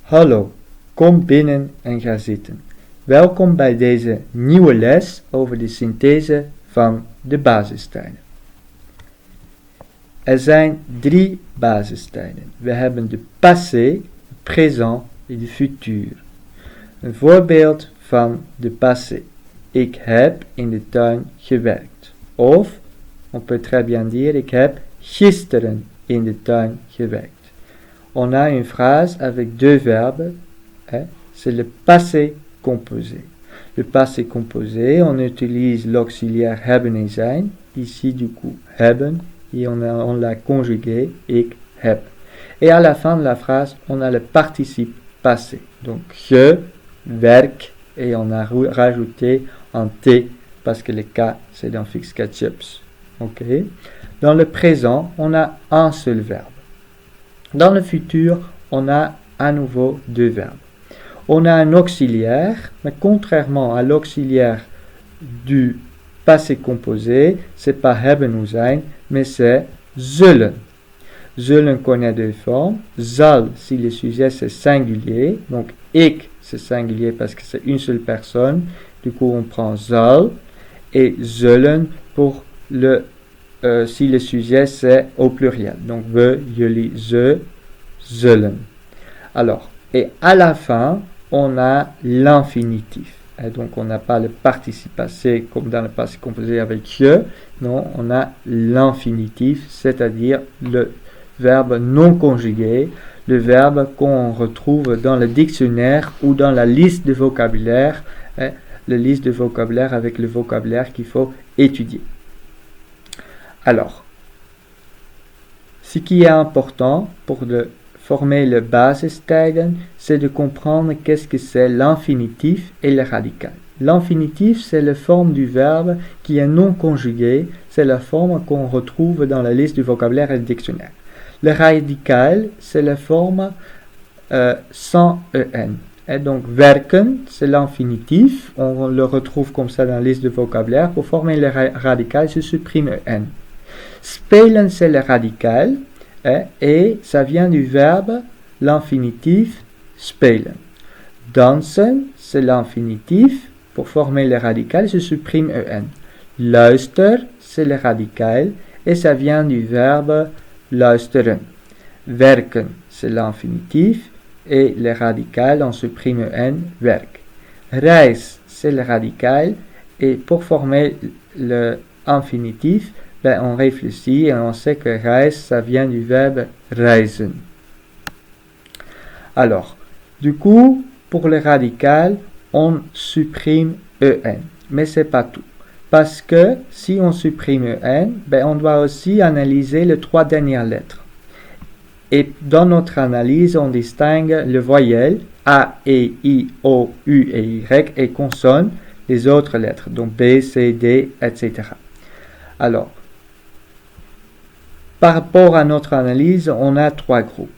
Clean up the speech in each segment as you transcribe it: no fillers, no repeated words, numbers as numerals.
Hallo, kom binnen en ga zitten. Welkom bij deze nieuwe les over de synthese van de basistijden. Er zijn 3 basistijden. We hebben de passé, le présent et le futur. Een voorbeeld van de passé. Ik heb in de tuin gewerkt. Of, on peut très bien dire, ik heb gisteren in de tuin gewerkt. On a une phrase avec 2 verbes. C'est le passé composé. Le passé composé, on utilise l'auxiliaire hebben en zijn. Ici, du coup, hebben. Et on l'a conjugué, ik heb. Et à la fin de la phrase, on a le participe passé. Donc, je werk, et on a rajouté un T, parce que le K, c'est dans fixe ketchups. Ok. Dans le présent, on a un seul verbe. Dans le futur, on a à nouveau 2 verbes. On a un auxiliaire, mais contrairement à l'auxiliaire du passé composé, c'est pas hebben ou zijn, mais c'est zullen. Zullen connaît 2 formes. Zal, si le sujet c'est singulier, donc ik c'est singulier parce que c'est une seule personne, du coup on prend zal, et zullen pour si le sujet c'est au pluriel, donc we, jullie, ze, zullen. Alors, et à la fin, on a l'infinitif. Et donc, on n'a pas le participe passé comme dans le passé composé avec je. Non, on a l'infinitif, c'est-à-dire le verbe non conjugué, le verbe qu'on retrouve dans le dictionnaire ou dans la liste de vocabulaire, la liste de vocabulaire avec le vocabulaire qu'il faut étudier. Alors, ce qui est important pour former le basistijden, c'est de comprendre qu'est-ce que c'est l'infinitif et le radical. L'infinitif, c'est la forme du verbe qui est non conjugué, c'est la forme qu'on retrouve dans la liste du vocabulaire et du dictionnaire. Le radical, c'est la forme sans en. Et donc, werken, c'est l'infinitif, on le retrouve comme ça dans la liste du vocabulaire. Pour former le radical, je supprime en. Spelen, c'est le radical, et ça vient du verbe, l'infinitif, spelen. Dansen, c'est l'infinitif. Pour former le radical, je supprime en. Luister, c'est le radical, et ça vient du verbe luisteren. Werken, c'est l'infinitif, et le radical, on supprime en, werk. Reis, c'est le radical, et pour former le infinitif, on réfléchit et on sait que reis, ça vient du verbe reisen. Alors, du coup, pour le radical, on supprime en. Mais c'est pas tout. Parce que si on supprime en, on doit aussi analyser les 3 dernières lettres. Et dans notre analyse, on distingue le voyelle A, E, I, O, U et Y et consonne les autres lettres, donc B, C, D, etc. Alors, par rapport à notre analyse, on a 3 groupes.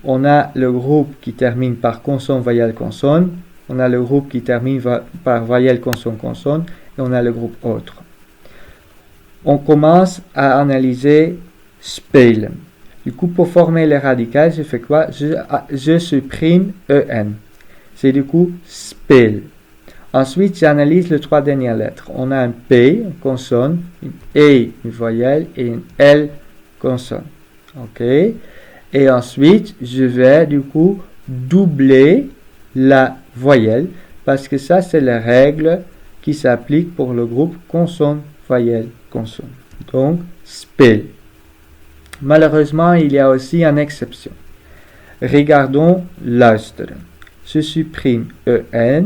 On a le groupe qui termine par consonne, voyelle, consonne. On a le groupe qui termine par voyelle, consonne, consonne. Et on a le groupe autre. On commence à analyser spelen. Du coup, pour former le radical, je fais quoi? Je supprime en. C'est du coup spel. Ensuite, j'analyse les 3 dernières lettres. On a un P, une consonne, une E, une voyelle et une L, consonne. Ok. Et ensuite, je vais du coup doubler la voyelle parce que ça, c'est la règle qui s'applique pour le groupe consonne, voyelle, consonne. Donc, spel. Malheureusement, il y a aussi une exception. Regardons luisteren. Je supprime en.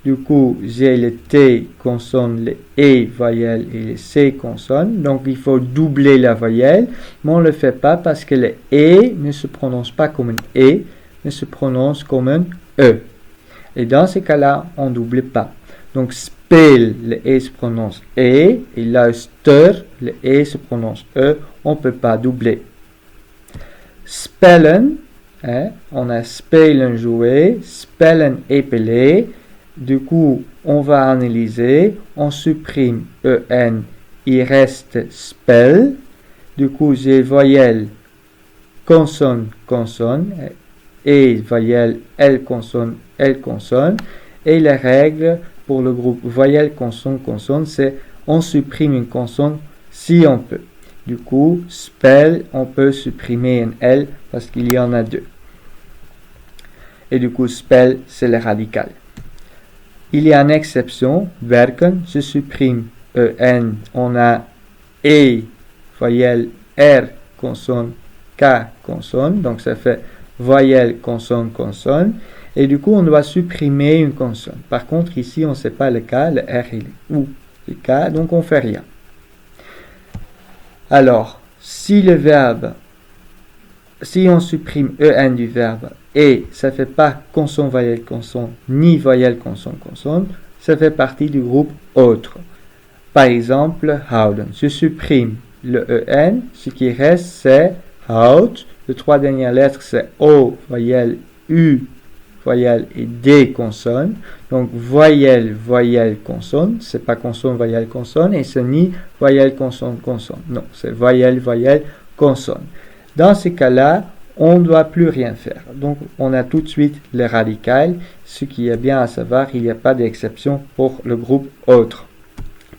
Du coup, j'ai le T consonne, le E voyelle et le C consonne. Donc, il faut doubler la voyelle. Mais on ne le fait pas parce que le E ne se prononce pas comme un E, mais se prononce comme un E. Et dans ce cas-là, on ne double pas. Donc, spel, le E se prononce E. Et luister, le E se prononce E. On ne peut pas doubler. Spellen, on a spelen jouer, spellen épeler. Du coup, on va analyser, on supprime en, il reste spell. Du coup, j'ai voyelle, consonne, consonne, E, voyelle, L, consonne, L, consonne. Et les règles pour le groupe voyelle, consonne, consonne, c'est on supprime une consonne si on peut. Du coup, spell, on peut supprimer un L parce qu'il y en a deux. Et du coup, spell, c'est le radical. Il y a une exception, werken, je supprime EN, on a E, voyelle, R, consonne, K, consonne, donc ça fait voyelle, consonne, consonne, et du coup on doit supprimer une consonne. Par contre ici on ne sait pas le K, le R ou le K, donc on ne fait rien. Alors, si le verbe, si on supprime EN du verbe, et ça ne fait pas consonne, voyelle, consonne, ni voyelle, consonne, consonne, ça fait partie du groupe autre. Par exemple, houden. Je supprime le EN, ce qui reste c'est houd. Les trois dernières lettres c'est O, voyelle, U, voyelle et D, consonne. Donc voyelle, voyelle, consonne. C'est pas consonne, voyelle, consonne. Et c'est ni voyelle, consonne, consonne. Non, c'est voyelle, voyelle, consonne. Dans ces cas-là, on ne doit plus rien faire. Donc on a tout de suite le radical. Ce qui est bien à savoir, il n'y a pas d'exception pour le groupe autre.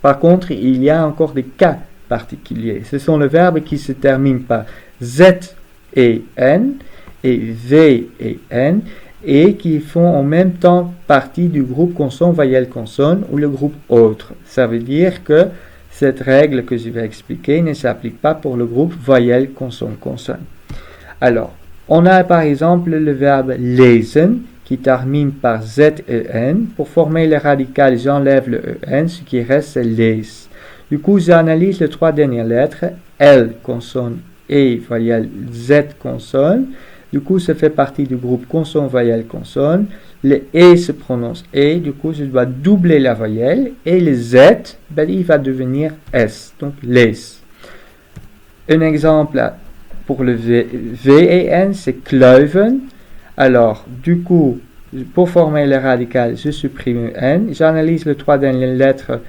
Par contre, il y a encore des cas particuliers. Ce sont les verbes qui se terminent par Z et N et V et N et qui font en même temps partie du groupe consonne, voyelle, consonne ou le groupe autre. Ça veut dire que cette règle que je vais expliquer ne s'applique pas pour le groupe voyelle, consonne, consonne. Alors, on a par exemple le verbe lesen qui termine par Z-E-N. Pour former le radical, j'enlève le E-N, ce qui reste c'est les. Du coup, j'analyse les trois dernières lettres, L, consonne, E, voyelle, Z, consonne. Du coup, ça fait partie du groupe consonne, voyelle, consonne. Le E se prononce E, du coup, je dois doubler la voyelle. Et le Z, ben, il va devenir S, donc les. Un exemple pour le V et N, c'est kluiven. Alors, du coup, pour former le radical, je supprime N. J'analyse les trois dernières lettres.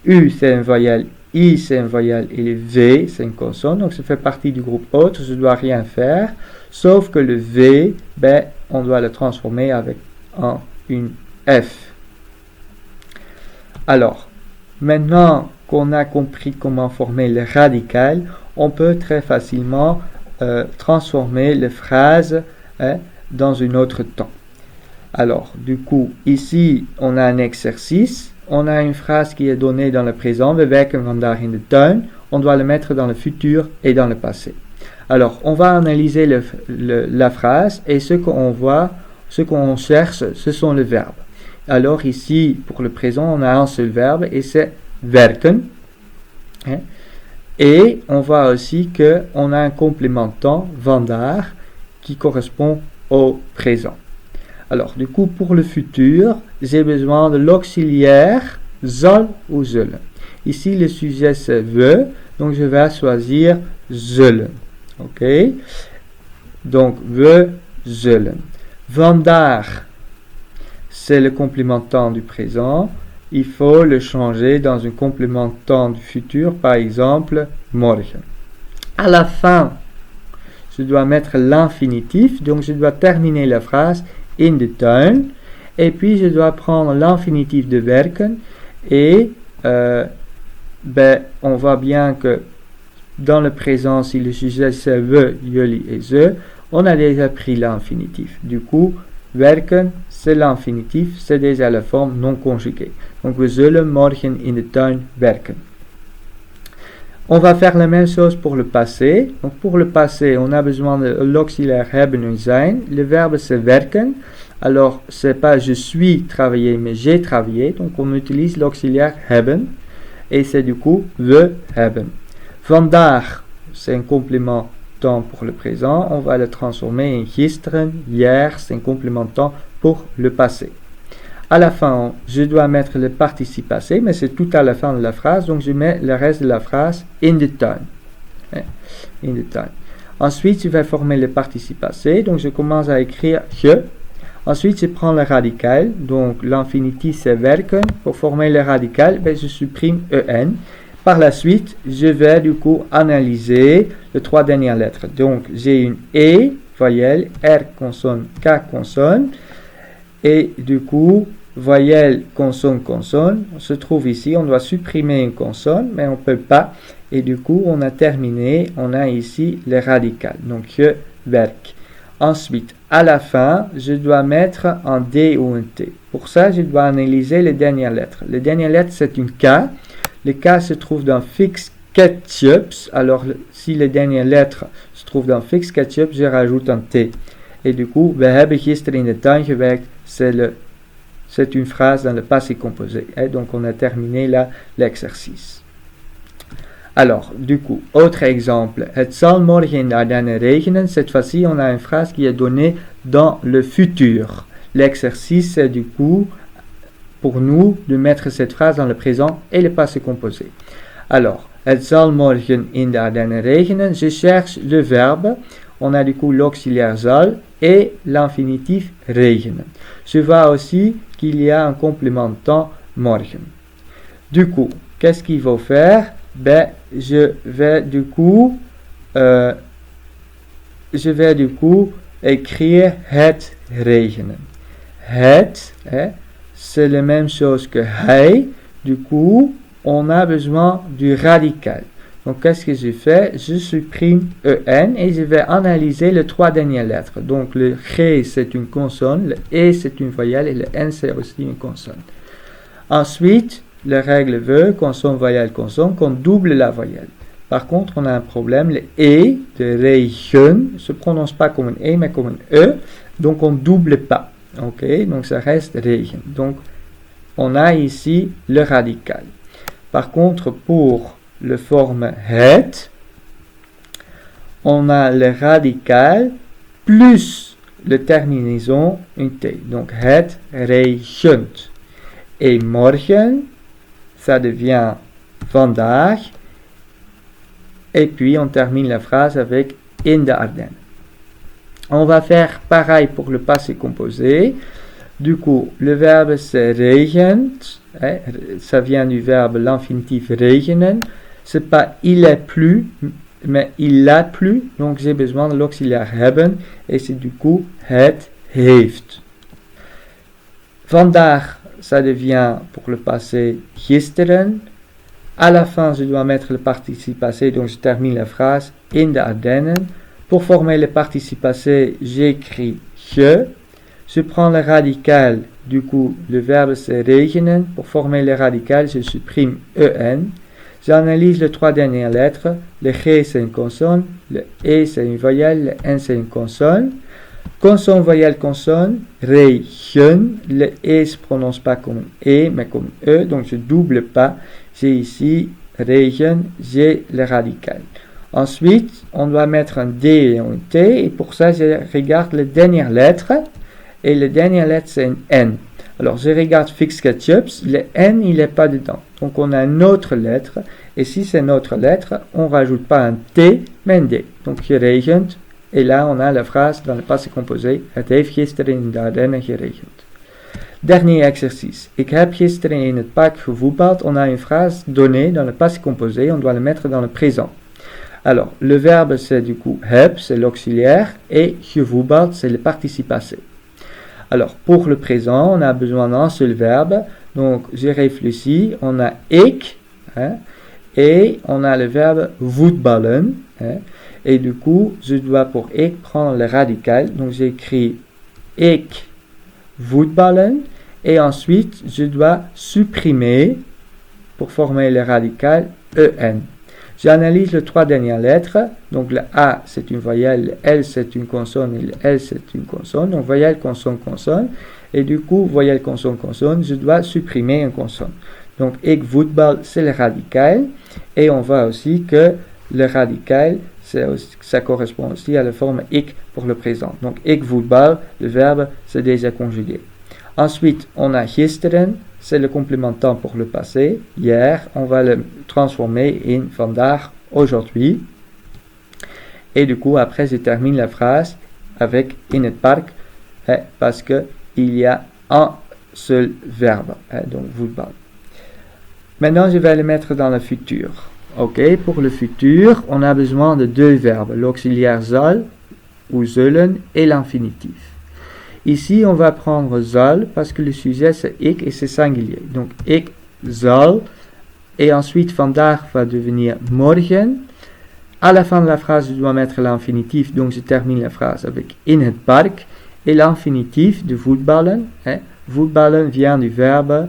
U, c'est une voyelle. I, c'est une voyelle. Et le V, c'est une consonne. Donc, ça fait partie du groupe autre. Je ne dois rien faire. Sauf que le V, ben, on doit le transformer en une F. Alors, maintenant qu'on a compris comment former le radical, on peut très facilement transformer les phrases dans un autre temps. Alors, du coup, ici, on a un exercice. On a une phrase qui est donnée dans le présent. We werken vandaag in de tuin. On doit le mettre dans le futur et dans le passé. Alors, on va analyser la phrase et ce qu'on voit, ce qu'on cherche, ce sont les verbes. Alors, ici, pour le présent, on a un seul verbe et c'est werken. Et on voit aussi qu'on a un complément de temps, vandaag, qui correspond au présent. Alors, du coup, pour le futur, j'ai besoin de l'auxiliaire zal ou zullen. Ici, le sujet c'est we, donc je vais choisir zullen. Ok? Donc, we zullen. Vandaag, c'est le complément de temps du présent. Il faut le changer dans un complément de temps du futur, par exemple, morgen. À la fin, je dois mettre l'infinitif, donc je dois terminer la phrase in de tuin, et puis je dois prendre l'infinitif de werken, et on voit bien que dans le présent, si le sujet c'est we, jullie et ze, on a déjà pris l'infinitif. Du coup, werken, c'est l'infinitif, c'est déjà la forme non conjuguée. Donc, we zullen morgen in de tuin werken. On va faire la même chose pour le passé. Donc, pour le passé, on a besoin de l'auxiliaire hebben en zijn. Le verbe, c'est werken. Alors, c'est pas je suis travaillé, mais j'ai travaillé. Donc, on utilise l'auxiliaire hebben. Et c'est du coup, we hebben. Vandaag, c'est un complément temps pour le présent. On va le transformer en gisteren. Hier, c'est un complément de temps pour le passé. À la fin, je dois mettre le participe passé, mais c'est tout à la fin de la phrase, donc je mets le reste de la phrase in de tuin. In de tuin. Ensuite, je vais former le participe passé, donc je commence à écrire je. Ensuite, je prends le radical, donc l'infinitif c'est werken. Pour former le radical, je supprime en. Par la suite, je vais du coup analyser les trois dernières lettres. Donc, j'ai une E, voyelle, R consonne, K consonne. Et du coup, voyelle, consonne, consonne, on se trouve ici, on doit supprimer une consonne, mais on ne peut pas. Et du coup, on a terminé, on a ici les radicales, donc je werk. Ensuite, à la fin, je dois mettre un D ou un T. Pour ça, je dois analyser les dernières lettres. Les dernières lettres, c'est une K. Le K se trouve dans Fix Ketchups. Alors, si les dernières lettres se trouvent dans Fix Ketchups, je rajoute un T. Et du coup, we hebben gisteren in de tuin gewerkt, c'est une phrase dans le passé composé. Et donc, on a terminé là l'exercice. Alors, du coup, autre exemple. Het zal morgen in de Ardennen regenen. Cette fois-ci, on a une phrase qui est donnée dans le futur. L'exercice, c'est du coup, pour nous, de mettre cette phrase dans le présent et le passé composé. Alors, het zal morgen in de Ardennen regenen. Je cherche le verbe. On a du coup l'auxiliaire zal et l'infinitif regenen. Je vois aussi qu'il y a un complément de temps morgen. Du coup, qu'est-ce qu'il faut faire? Ben, je vais du coup écrire het regenen. Het, c'est la même chose que hij. Du coup, on a besoin du radical. Donc, qu'est-ce que je fais? Je supprime en et je vais analyser les trois dernières lettres. Donc, le g, c'est une consonne, le e, c'est une voyelle et le n, c'est aussi une consonne. Ensuite, la règle veut, consonne, voyelle, consonne, qu'on double la voyelle. Par contre, on a un problème. Le e de regen ne se prononce pas comme un e, mais comme un e. Donc, on ne double pas. Ok, donc ça reste regen. Donc, on a ici le radical. Par contre, pour le forme het, on a le radical plus le terminaison un t. Donc, het regent. Et morgen, ça devient vandaag. Et puis, on termine la phrase avec in de Ardennen. On va faire pareil pour le passé composé. Du coup, le verbe c'est regent. Ça vient du verbe l'infinitif regenen. C'est pas il est plus, mais il l'a plu. Donc, j'ai besoin de l'auxiliaire hebben. Et c'est du coup het heeft. Vandaag, ça devient pour le passé gisteren. À la fin, je dois mettre le participe passé, donc je termine la phrase in de Ardennen. Pour former le participe passé, j'écris je. Je prends le radical, du coup, le verbe c'est regenen. Pour former le radical, je supprime en. J'analyse les trois dernières lettres. Le g c'est une consonne, le e c'est une voyelle, le n c'est une consonne. Consonne, voyelle, consonne, regen. Le e se prononce pas comme e, mais comme e, donc je double pas. J'ai ici regen, j'ai le radical. Ensuite, on doit mettre un D et un T, et pour ça, je regarde les dernières lettres, et la dernière lettre, c'est un N. Alors, je regarde Fix Ketchups, le N, il n'est pas dedans. Donc, on a une autre lettre, et si c'est une autre lettre, on ne rajoute pas un T, mais un D. Donc, geregend, et là, on a la phrase dans le passé composé, het heeft gisteren in de Ardennen geregend. Dernier exercice. Ik heb gisteren in het park gevoetbald. On a une phrase donnée dans le passé composé. On doit le mettre dans le présent. Alors, le verbe, c'est du coup heb, c'est l'auxiliaire, et gevoetbald, c'est le participe passé. Alors, pour le présent, on a besoin d'un seul verbe. Donc, j'ai réfléchi. On a ik, et on a le verbe voetballen. Et du coup, je dois pour ik prendre le radical. Donc, j'écris ik voetballen. Et ensuite, je dois supprimer, pour former le radical, en. J'analyse les trois dernières lettres. Donc, le A, c'est une voyelle, le L, c'est une consonne, et le L, c'est une consonne. Donc, voyelle, consonne, consonne. Et du coup, voyelle, consonne, consonne, je dois supprimer une consonne. Donc, ik voetbal, c'est le radical. Et on voit aussi que le radical, ça correspond aussi à la forme ik pour le présent. Donc, ik voetbal, le verbe, c'est déjà conjugué. Ensuite, on a gisteren, c'est le complément de temps pour le passé. Hier, on va le transformer in vandaag, aujourd'hui. Et du coup, après, je termine la phrase avec in het park, parce qu'il y a un seul verbe, donc voetbal. Maintenant, je vais le mettre dans le futur. Ok, pour le futur, on a besoin de deux verbes, l'auxiliaire zal ou zullen et l'infinitif. Ici, on va prendre zal parce que le sujet c'est ik et c'est singulier. Donc, ik zal. Et ensuite, vandaag va devenir morgen. À la fin de la phrase, je dois mettre l'infinitif. Donc, je termine la phrase avec in het park. Et l'infinitif de voetballen. Voetballen vient du verbe...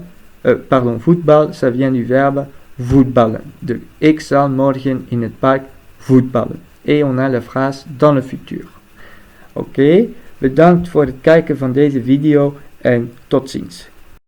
voetbal, ça vient du verbe voetballen. Donc, ik zal morgen in het park voetballen. Et on a la phrase dans le futur. Oké, bedankt voor het kijken van deze video en tot ziens.